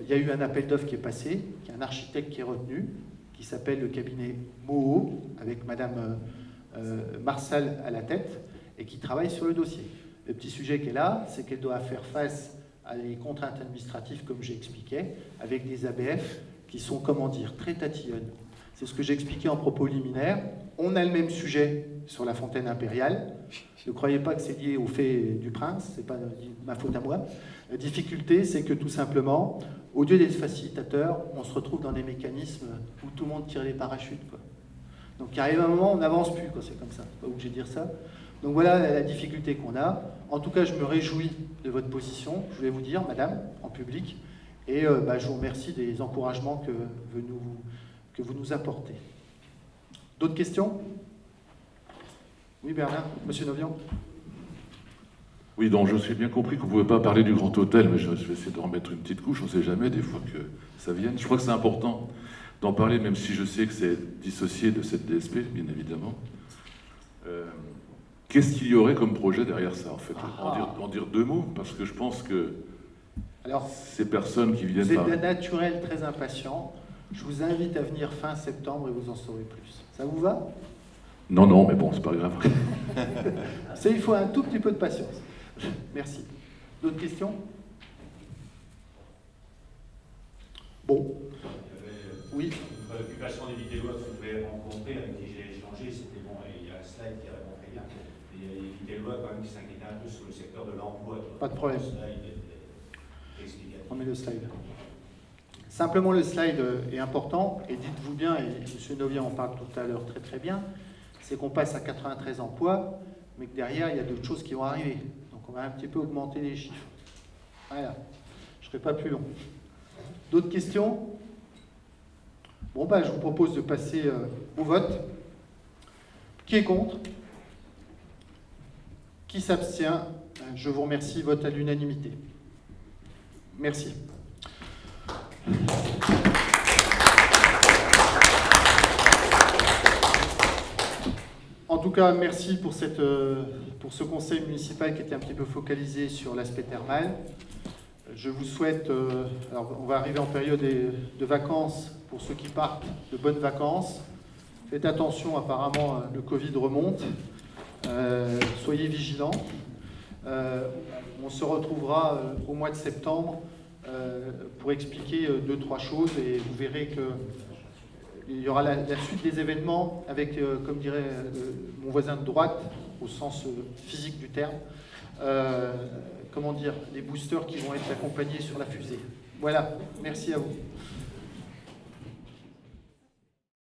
y a eu un appel d'offres qui est passé, qu'il y a un architecte qui est retenu, qui s'appelle le cabinet Moho, avec Madame Marsal à la tête, et qui travaille sur le dossier. Le petit sujet qui est là, c'est qu'elle doit faire face à des contraintes administratives, comme j'expliquais, avec des ABF qui sont, comment dire, très tatillonnes. C'est ce que j'ai expliqué en propos liminaire. On a le même sujet sur la fontaine impériale. Ne croyez pas que c'est lié au fait du prince, c'est pas ma faute à moi. La difficulté, c'est que tout simplement, au lieu d'être facilitateur, on se retrouve dans des mécanismes où tout le monde tire les parachutes, quoi. Donc il arrive un moment, on n'avance plus, quoi, c'est comme ça. Pas obligé de dire ça. Donc voilà la difficulté qu'on a. En tout cas, je me réjouis de votre position, je voulais vous dire, madame, en public, et je vous remercie des encouragements que vous nous apportez. D'autres questions? Oui, Bernard, monsieur Novian. Oui, donc je suis bien compris que vous ne pouvez pas parler du Grand Hôtel, mais je vais essayer de remettre une petite couche, on ne sait jamais, des fois que ça vienne. Je crois que c'est important d'en parler, même si je sais que c'est dissocié de cette DSP, bien évidemment. Qu'est-ce qu'il y aurait comme projet derrière ça, en fait? En dire deux mots, parce que je pense que alors, ces personnes qui viennent... Vous êtes d'un naturel très impatient. Je vous invite à venir fin septembre et vous en saurez plus. Ça vous va? Non, mais bon, c'est pas grave. Il faut un tout petit peu de patience. Merci. D'autres questions? Bon. Oui. Une préoccupation des Vitellois que vous pouvez rencontrer, avec qui j'ai échangé, c'était bon, et il y a un slide qui répond très bien. Et il y a des Vitellois quand même qui s'inquiétaient un peu sur le secteur de l'emploi. Pas de problème. Explicatif. On met le slide. Simplement, le slide est important, et dites-vous bien, et M. Novian en parle tout à l'heure très très bien, c'est qu'on passe à 93 emplois, mais que derrière, il y a d'autres choses qui vont arriver. Donc on va un petit peu augmenter les chiffres. Voilà. Je ne serai pas plus long. D'autres questions? Bon, je vous propose de passer au vote. Qui est contre? Qui s'abstient? Je vous remercie. Vote à l'unanimité. Merci. En tout cas, merci pour ce conseil municipal qui était un petit peu focalisé sur l'aspect thermal. Je vous souhaite, alors on va arriver en période de vacances, pour ceux qui partent, de bonnes vacances. Faites attention, apparemment le Covid remonte. Soyez vigilants. On se retrouvera au mois de septembre pour expliquer 2-3 choses, et vous verrez qu'il y aura la suite des événements avec, comme dirait mon voisin de droite, au sens physique du terme, des boosters qui vont être accompagnés sur la fusée. Voilà, merci à vous.